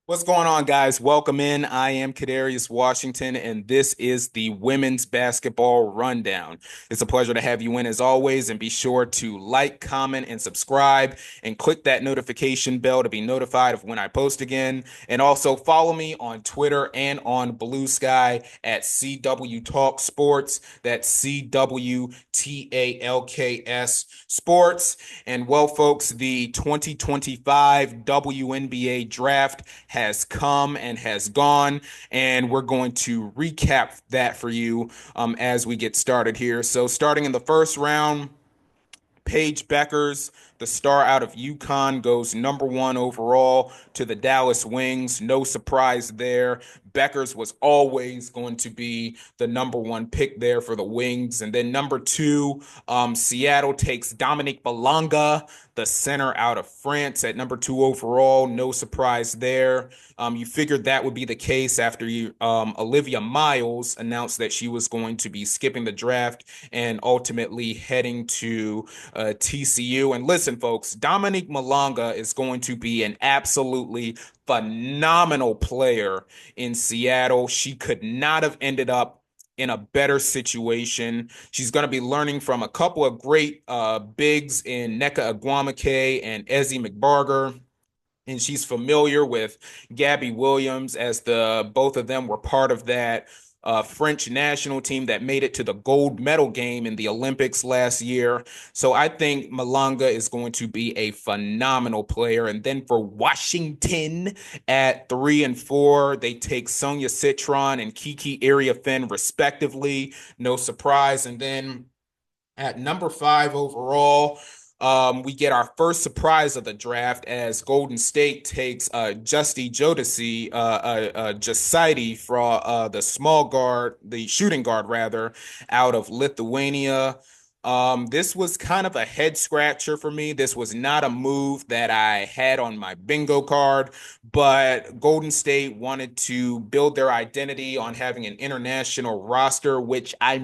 What's going on, guys? Welcome in. I am Kadarius Washington, and this is the Women's Basketball Rundown. It's a pleasure to have you in as always, and be sure to like, comment, and subscribe, and click that notification bell to be notified of when I post again. And also follow me on Twitter and on Blue Sky at CW Talk Sports. That's CWTALKS Sports. And well, folks, the 2025 WNBA Draft has come and has gone, and we're going to recap that for you as we get started here. So, starting in the first round, Paige Bueckers, the star out of UConn, goes number one overall to the Dallas Wings. No surprise there. Bueckers was always going to be the number one pick there for the Wings. And then number two, Seattle takes Dominique Malonga, the center out of France, at number two overall. No surprise there. You figured that would be the case after Olivia Miles announced that she was going to be skipping the draft and ultimately heading to TCU. And listen, folks, Dominique Malonga is going to be an absolutely phenomenal player in Seattle. She could not have ended up in a better situation. She's going to be learning from a couple of great bigs in Nneka Agwamake and Ezzie McBarger, and she's familiar with Gabby Williams, as the both of them were part of that French national team that made it to the gold medal game in the Olympics last year. So I think Malanga is going to be a phenomenal player. And then for Washington at 3 and 4, they take Sonia Citron and Kiki Iriafen respectively. No surprise. And then at number 5 overall, we get our first surprise of the draft as Golden State takes Justy Jodeci, Jasaiti from the shooting guard rather, out of Lithuania. This was kind of a head scratcher for me. This was not a move that I had on my bingo card, but Golden State wanted to build their identity on having an international roster, which I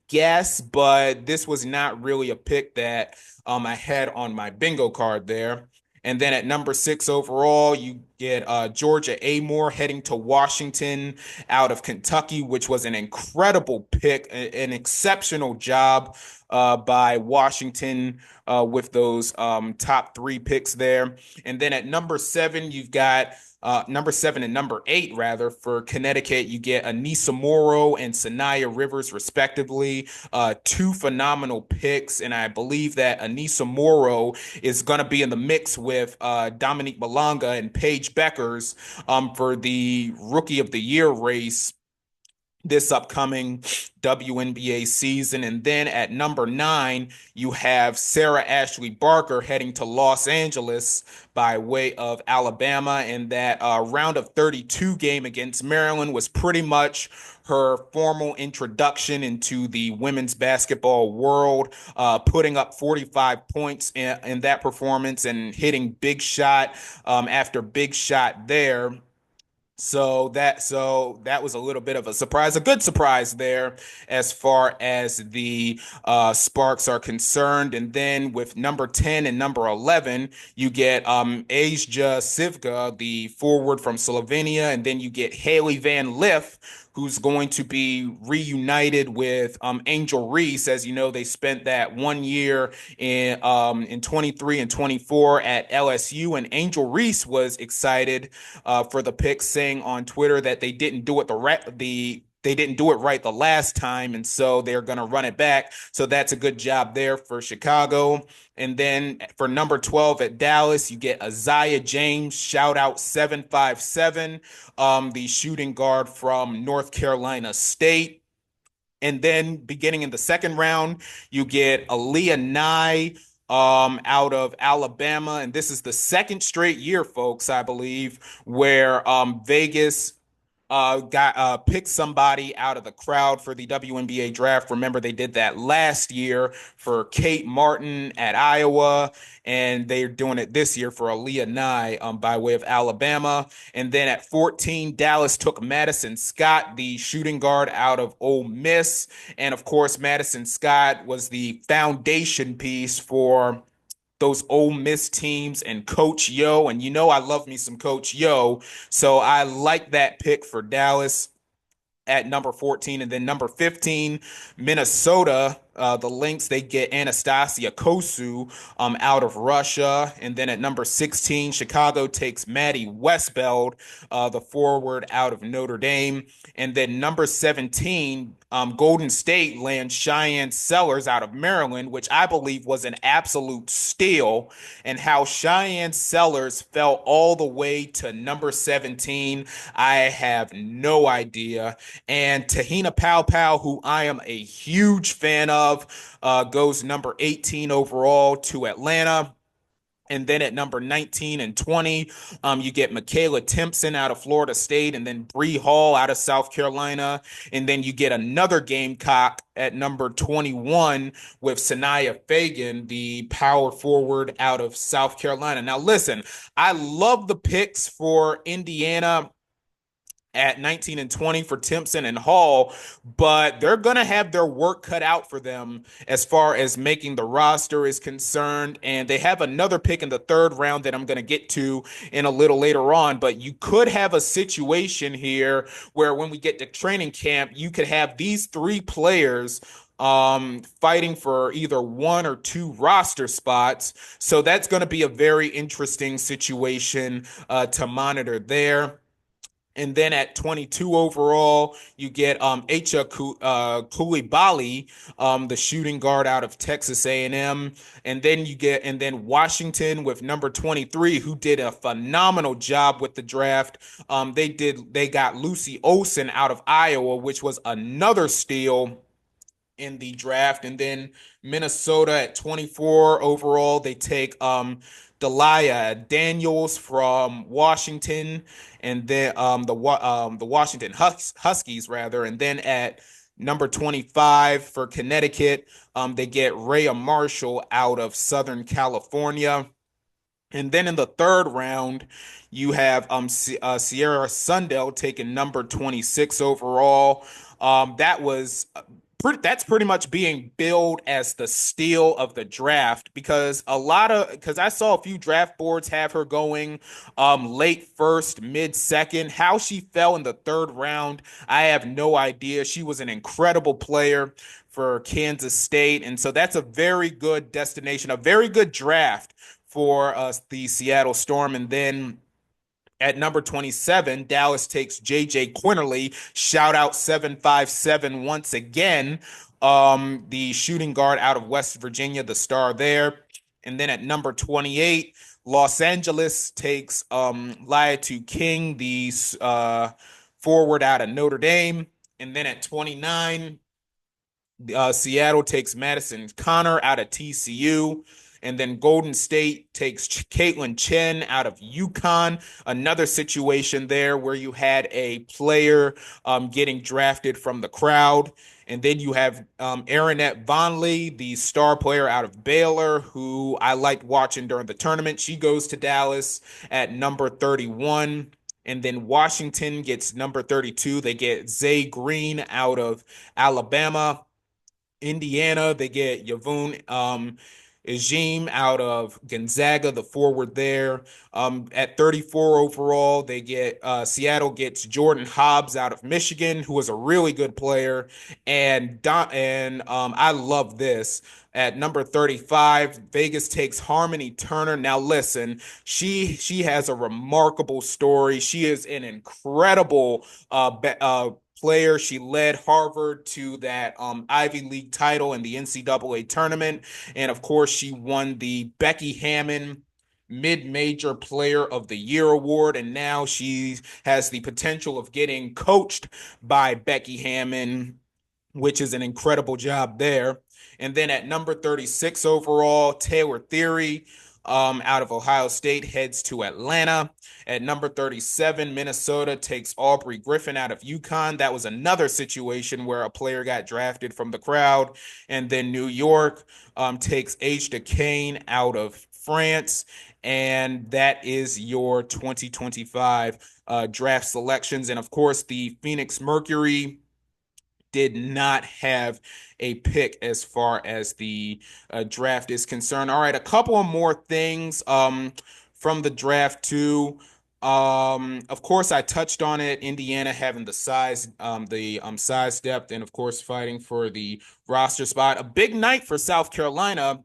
guess, but this was not really a pick that I had on my bingo card there. And then at number 6 overall, you get Georgia Amore heading to Washington out of Kentucky, which was an incredible pick, an exceptional job by Washington with those top three picks there. And then at number 7, you've got number 7 and number 8, rather, for Connecticut, you get Anissa Morrow and Sanaya Rivers, respectively. Two phenomenal picks, and I believe that Anissa Morrow is going to be in the mix with Dominique Malonga and Paige Bueckers for the Rookie of the Year race this upcoming WNBA season. And then at number 9, you have Sarah Ashley Barker heading to Los Angeles by way of Alabama. And that round of 32 game against Maryland was pretty much her formal introduction into the women's basketball world, putting up 45 points in that performance and hitting big shot after big shot there. So that was a little bit of a surprise, a good surprise there as far as the Sparks are concerned. And then with number 10 and number 11, you get Asia Sivka, the forward from Slovenia, and then you get Haley Van Lith, who's going to be reunited with Angel Reese. As you know, they spent that 1 year in 23 and 24 at LSU, and Angel Reese was excited for the pick, saying on Twitter that they didn't do it right the last time, and so they're going to run it back. So that's a good job there for Chicago. And then for number 12 at Dallas, you get Isaiah James, shout out 757, the shooting guard from North Carolina State. And then beginning in the second round, you get Aaliyah Nye out of Alabama. And this is the second straight year, folks, I believe, where Vegas got picked somebody out of the crowd for the WNBA draft. Remember, they did that last year for Kate Martin at Iowa, and they're doing it this year for Aaliyah Nye by way of Alabama. And then at 14, Dallas took Madison Scott, the shooting guard out of Ole Miss. And of course, Madison Scott was the foundation piece for those Ole Miss teams and Coach Yo. And you know I love me some Coach Yo. So I like that pick for Dallas at number 14. And then number 15, Minnesota, the Lynx, they get Anastasia Kosu out of Russia. And then at number 16, Chicago takes Maddie Westbeld, the forward out of Notre Dame. And then number 17, Golden State lands Cheyenne Sellers out of Maryland, which I believe was an absolute steal. And how Cheyenne Sellers fell all the way to number 17, I have no idea. And Tahina Pow, who I am a huge fan of, goes number 18 overall to Atlanta. And then at number 19 and 20, you get Michaela Timpson out of Florida State, and then Bree Hall out of South Carolina. And then you get another Gamecock at number 21 with Sanaya Fagan, the power forward out of South Carolina. Now, listen, I love the picks for Indiana at 19 and 20 for Timpson and Hall, but they're going to have their work cut out for them as far as making the roster is concerned. And they have another pick in the third round that I'm going to get to in a little later on. But you could have a situation here where when we get to training camp, you could have these three players fighting for either one or two roster spots. So that's going to be a very interesting situation to monitor there. And then at 22 overall, you get Acha Coulibaly, the shooting guard out of Texas A&M. And then Washington with number 23, who did a phenomenal job with the draft. They got Lucy Olson out of Iowa, which was another steal in the draft. And then Minnesota at 24 overall, they take Delia Daniels from Washington, and then the Washington Huskies rather. And then at number 25 for Connecticut, they get Rhea Marshall out of Southern California. And then in the third round, you have Sierra Sundell taking number 26 overall. That's pretty much being billed as the steal of the draft because I saw a few draft boards have her going late first, mid second. How she fell in the third round, I have no idea. She was an incredible player for Kansas State, and so that's a very good destination, a very good draft for the Seattle Storm. And then at number 27, Dallas takes J.J. Quinterly. Shout out 757 once again. The shooting guard out of West Virginia, the star there. And then at number 28, Los Angeles takes Liatu King, the forward out of Notre Dame. And then at 29, Seattle takes Madison Connor out of TCU. And then Golden State takes Caitlin Chen out of UConn. Another situation there where you had a player getting drafted from the crowd. And then you have Aaronette Vonleh, the star player out of Baylor, who I liked watching during the tournament. She goes to Dallas at number 31. And then Washington gets number 32. They get Zay Green out of Alabama. Indiana, they get Yavon Ejim out of Gonzaga, the forward there. At 34 overall, they get Seattle gets Jordan Hobbs out of Michigan, who was a really good player. And I love this. At number 35, Vegas takes Harmony Turner. Now listen, she has a remarkable story. She is an incredible player. She led Harvard to that Ivy League title in the NCAA tournament. And of course, she won the Becky Hammon Mid-Major Player of the Year award. And now she has the potential of getting coached by Becky Hammon, which is an incredible job there. And then at number 36 overall, Taylor Theory out of Ohio State heads to Atlanta. At number 37, Minnesota takes Aubrey Griffin out of UConn. That was another situation where a player got drafted from the crowd. And then New York takes Aijda Kane out of France. And that is your 2025 draft selections. And of course, the Phoenix Mercury did not have a pick as far as the draft is concerned. All right, a couple of more things from the draft too. Of course, I touched on it. Indiana having the size depth, and of course, fighting for the roster spot. A big night for South Carolina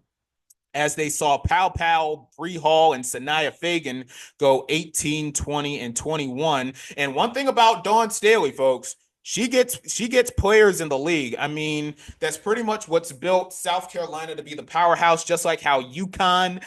as they saw Pow Pow, Bree Hall, and Sanaya Fagan go 18, 20, and 21. And one thing about Dawn Staley, folks, she gets players in the league. I mean, that's pretty much what's built South Carolina to be the powerhouse, just like how UConn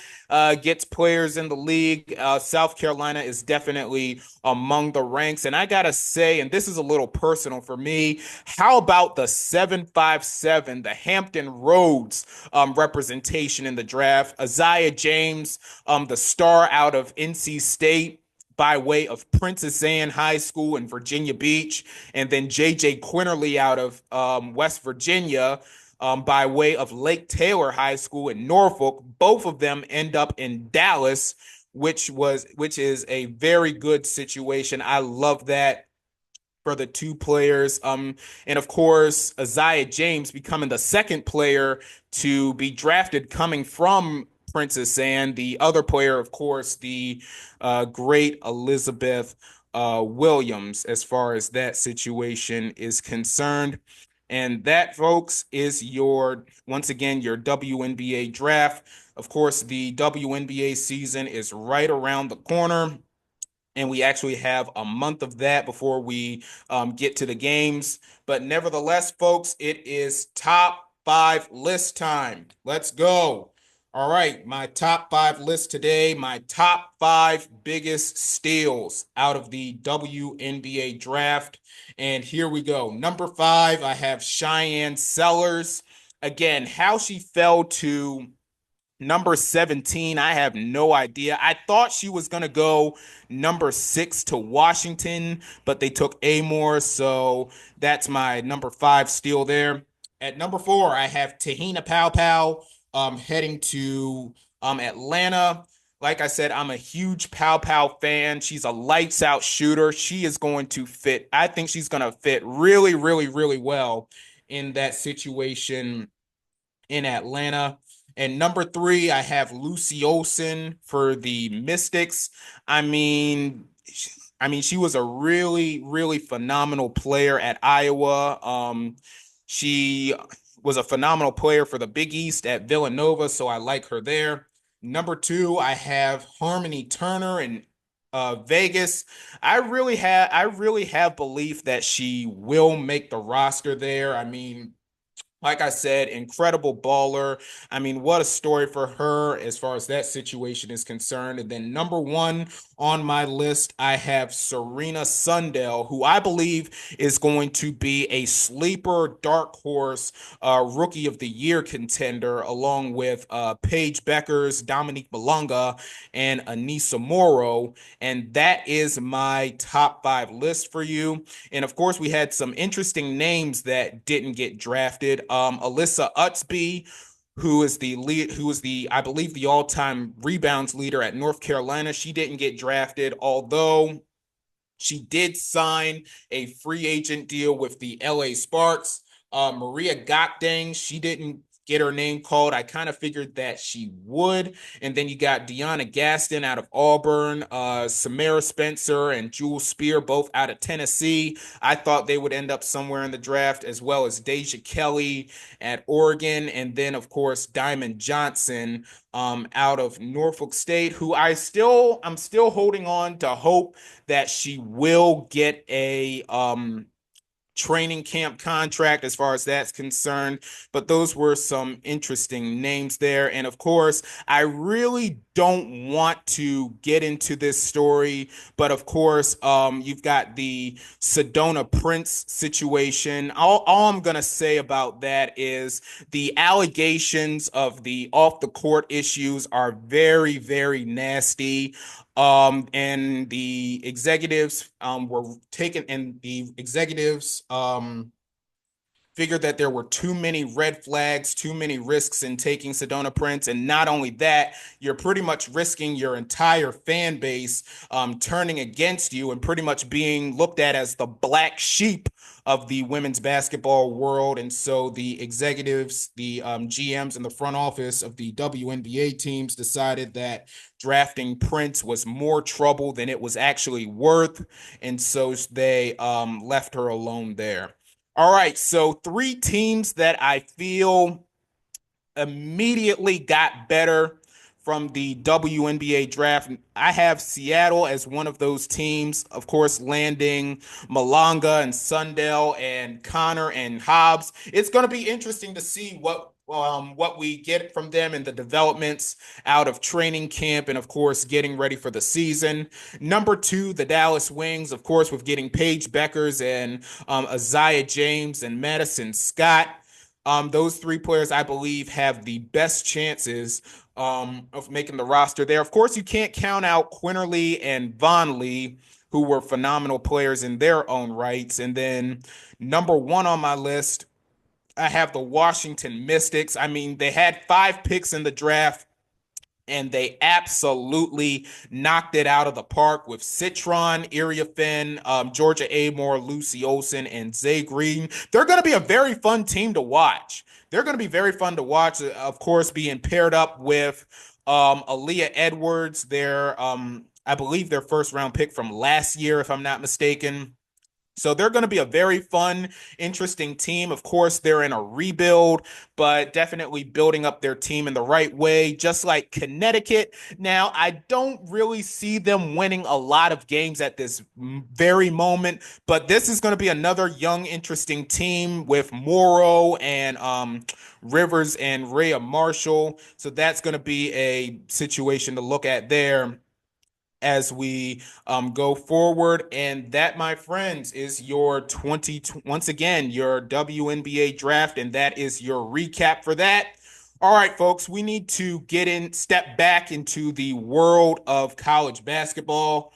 gets players in the league. South Carolina is definitely among the ranks. And I gotta say, and this is a little personal for me, how about the 757, the Hampton Roads representation in the draft? Isaiah James, the star out of NC State by way of Princess Anne High School in Virginia Beach, and then J.J. Quinterly out of West Virginia by way of Lake Taylor High School in Norfolk. Both of them end up in Dallas, which is a very good situation. I love that for the two players. And of course, Isaiah James becoming the second player to be drafted coming from Princess Anne. The other player, of course, the great Elizabeth Williams, as far as that situation is concerned. And that, folks, is once again, your WNBA draft. Of course, the WNBA season is right around the corner, and we actually have a month of that before we get to the games. But nevertheless, folks, it is top five list time. Let's go. All right, my top five list today, my top five biggest steals out of the WNBA draft. And here we go. Number five, I have Cheyenne Sellers. Again, how she fell to number 17, I have no idea. I thought she was going to go number 6 to Washington, but they took Amore, so that's my number 5 steal there. At number 4, I have Tahina Pow Pow heading to Atlanta. Like I said, I'm a huge Pow Pow fan. She's a lights out shooter. She is going to fit. I think she's going to fit really, really, really well in that situation in Atlanta. And number 3, I have Lucy Olson for the Mystics. I mean, she was a really, really phenomenal player at Iowa. She was a phenomenal player for the Big East at Villanova, so I like her there. Number 2, I have Harmony Turner in Vegas. I really have belief that she will make the roster there. I mean, like I said, incredible baller. I mean, what a story for her as far as that situation is concerned. And then number 1 on my list, I have Serena Sundell, who I believe is going to be a sleeper dark horse rookie of the year contender, along with Paige Bueckers, Dominique Malunga, and Anissa Morrow. And that is my top 5 list for you. And of course, we had some interesting names that didn't get drafted. Alyssa Utsby, who is the I believe the all-time rebounds leader at North Carolina. She didn't get drafted, although she did sign a free agent deal with the LA Sparks. Maria Gokdang, she didn't get her name called. I kind of figured that she would. And then you got Deanna Gaston out of Auburn, Samara Spencer and Jules Spear, both out of Tennessee. I thought they would end up somewhere in the draft, as well as Deja Kelly at Oregon. And then, of course, Diamond Johnson out of Norfolk State, who I'm still holding on to hope that she will get a training camp contract as far as that's concerned. But those were some interesting names there. And of course, I really don't want to get into this story, but of course, you've got the Sedona Prince situation. All I'm going to say about that is the allegations of the off the court issues are very, very nasty. And the executives were taken, and the executives figured that there were too many red flags, too many risks in taking Sedona Prince. And not only that, you're pretty much risking your entire fan base turning against you and pretty much being looked at as the black sheep of the women's basketball world. And so the executives, the GMs, and the front office of the WNBA teams decided that drafting Prince was more trouble than it was actually worth. And so they left her alone there. All right, so three teams that I feel immediately got better from the WNBA draft. I have Seattle as one of those teams, of course, landing Malanga and Sundell and Connor and Hobbs. It's going to be interesting to see what we get from them in the developments out of training camp and, of course, getting ready for the season. Number two, the Dallas Wings, of course, with getting Paige Bueckers and Isaiah James and Madison Scott. Those three players, I believe, have the best chances of making the roster there. Of course, you can't count out Quinterly and Von Lee, who were phenomenal players in their own rights. And then number one on my list, I have the Washington Mystics. I mean, they had 5 picks in the draft, and they absolutely knocked it out of the park with Citron, Iria Finn, Georgia Amore, Lucy Olson, and Zay Green. They're going to be a very fun team to watch. They're going to be very fun to watch, of course, being paired up with Aaliyah Edwards, I believe their first round pick from last year, if I'm not mistaken. So they're going to be a very fun, interesting team. Of course, they're in a rebuild, but definitely building up their team in the right way, just like Connecticut. Now, I don't really see them winning a lot of games at this very moment, but this is going to be another young, interesting team with Morrow and Rivers and Rhea Marshall. So that's going to be a situation to look at there as we go forward. And that, my friends, is your once again, your WNBA draft. And that is your recap for that. All right, folks, we need to step back into the world of college basketball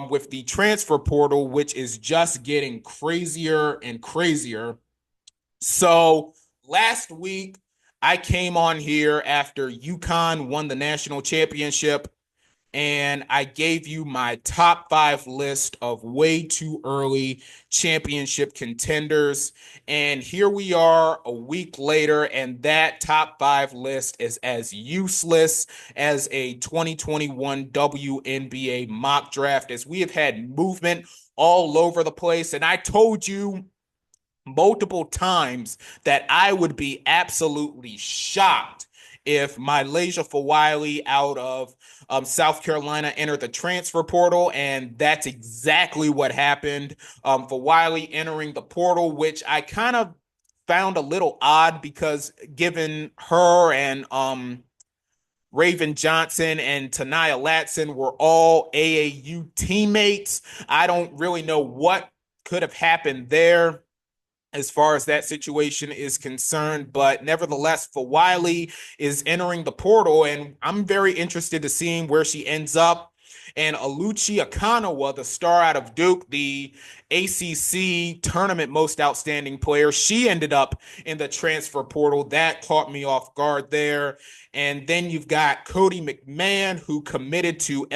with the transfer portal, which is just getting crazier and crazier. So last week, I came on here after UConn won the national championship, and I gave you my top 5 list of way too early championship contenders. And here we are a week later, and that top 5 list is as useless as a 2021 WNBA mock draft, as we have had movement all over the place. And I told you multiple times that I would be absolutely shocked if Mylasia Fawiley out of South Carolina entered the transfer portal, and that's exactly what happened. Fawiley entering the portal, which I kind of found a little odd because given her and Raven Johnson and Tanaya Latson were all AAU teammates, I don't really know what could have happened there as far as that situation is concerned. But nevertheless, Fawiley is entering the portal, and I'm very interested to seeing where she ends up. And Aluchi Akanawa, the star out of Duke, the ACC tournament most outstanding player, she ended up in the transfer portal. That caught me off guard there. And then you've got Cody McMahon, who committed to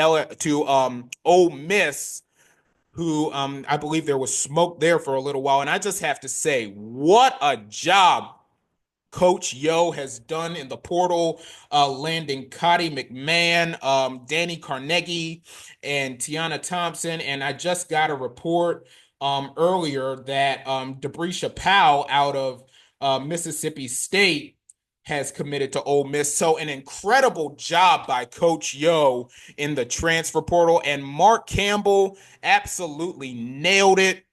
Ole Miss, who I believe there was smoke there for a little while. And I just have to say, what a job Coach Yo has done in the portal, landing Cody McMahon, Danny Carnegie, and Tiana Thompson. And I just got a report earlier that Debrisha Powell out of Mississippi State has committed to Ole Miss. So an incredible job by Coach Yo in the transfer portal. And Mark Campbell absolutely nailed it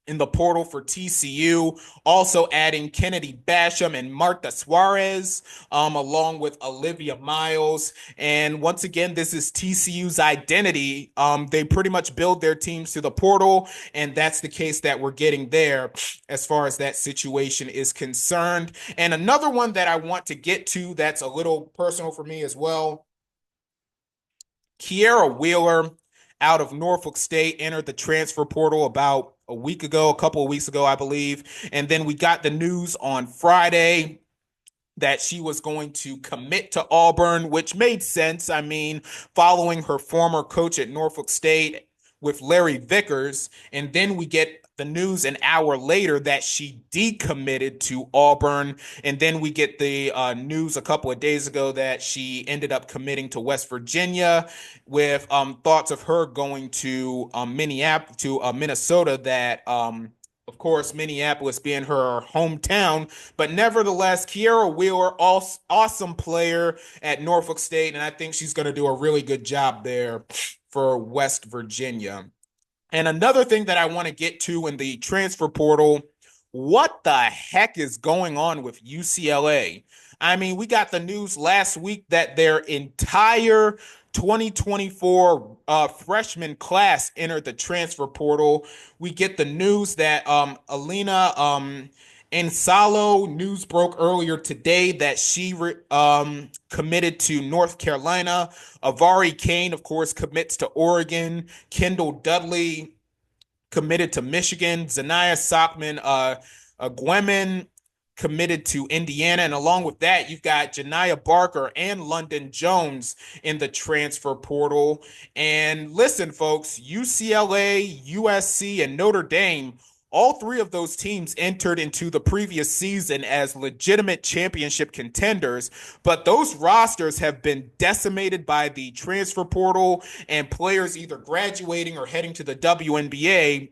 in the portal for TCU, also adding Kennedy Basham and Marta Suarez, along with Olivia Miles. And once again, this is TCU's identity. They pretty much build their teams to the portal, and that's the case that we're getting there as far as that situation is concerned. And another one that I want to get to that's a little personal for me as well, Kiera Wheeler out of Norfolk State entered the transfer portal about a couple of weeks ago, I believe. And then we got the news on Friday that she was going to commit to Auburn, which made sense. I mean, following her former coach at Norfolk State with Larry Vickers. And then we get the news an hour later that she decommitted to Auburn. And then we get the news a couple of days ago that she ended up committing to West Virginia, with thoughts of her going to Minnesota, that of course, Minneapolis being her hometown, but nevertheless, Kiera Wheeler, awesome player at Norfolk State, and I think she's going to do a really good job there for West Virginia. And another thing that I want to get to in the transfer portal, what the heck is going on with UCLA? I mean, we got the news last week that their entire 2024 freshman class entered the transfer portal. We get the news that Alina Ansalo, news broke earlier today that she committed to North Carolina. Avari Kane, of course, commits to Oregon. Kendall Dudley committed to Michigan. Zanaya Sockman Gwemin committed to Indiana. And along with that, you've got Janiyah Barker and London Jones in the transfer portal. And listen, folks, UCLA, USC, and Notre Dame, all three of those teams entered into the previous season as legitimate championship contenders, but those rosters have been decimated by the transfer portal and players either graduating or heading to the WNBA.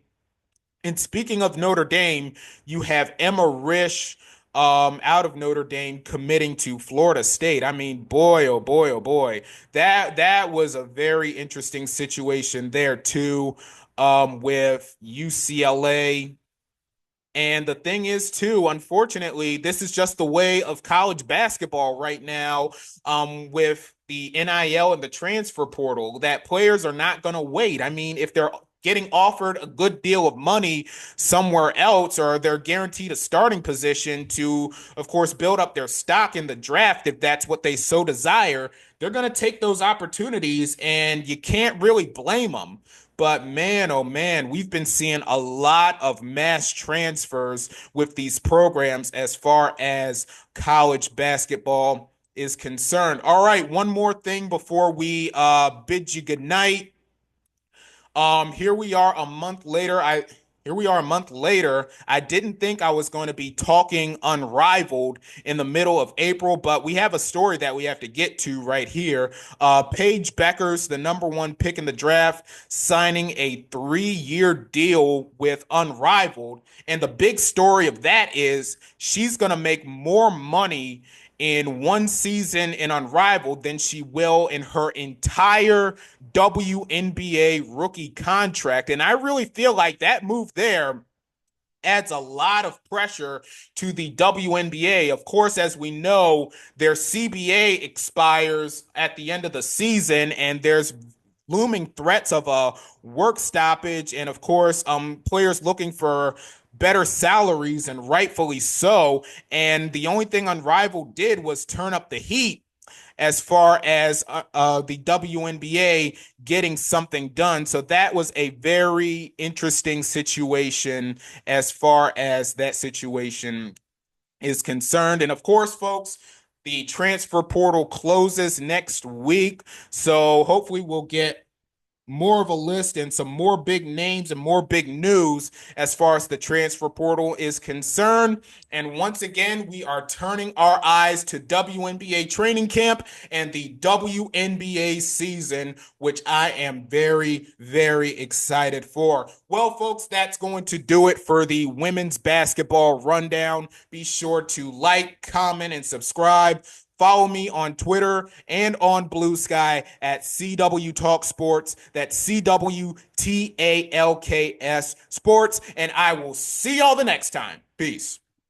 And speaking of Notre Dame, you have Emma Risch out of Notre Dame committing to Florida State. I mean, boy, oh boy, oh boy. That was a very interesting situation there too, with UCLA. And the thing is, too, unfortunately, this is just the way of college basketball right now, with the NIL and the transfer portal, that players are not going to wait. I mean, if they're getting offered a good deal of money somewhere else, or they're guaranteed a starting position to, of course, build up their stock in the draft, if that's what they so desire, they're going to take those opportunities, and you can't really blame them. But man, oh man, we've been seeing a lot of mass transfers with these programs as far as college basketball is concerned. All right, one more thing before we bid you good night. Here we are a month later. I didn't think I was going to be talking Unrivaled in the middle of April, but we have a story that we have to get to right here. Paige Bueckers, the number one pick in the draft, signing a 3-year deal with Unrivaled. And the big story of that is she's going to make more money in one season in Unrivaled than she will in her entire WNBA rookie contract. And I really feel like that move there adds a lot of pressure to the WNBA. Of course, as we know, their CBA expires at the end of the season, and there's looming threats of a work stoppage, and of course, players looking for better salaries, and rightfully so. And the only thing Unrivaled did was turn up the heat as far as the WNBA getting something done. So that was a very interesting situation as far as that situation is concerned. And of course, folks, the transfer portal closes next week. So hopefully we'll get more of a list and some more big names and more big news as far as the transfer portal is concerned. And once again, we are turning our eyes to WNBA training camp and the WNBA season, which I am very, very excited for. Well, folks, that's going to do it for the women's basketball rundown. Be sure to like, comment, and subscribe. Follow me on Twitter and on Blue Sky at CW Talk Sports. That's CWTALKS Sports. And I will see y'all the next time. Peace.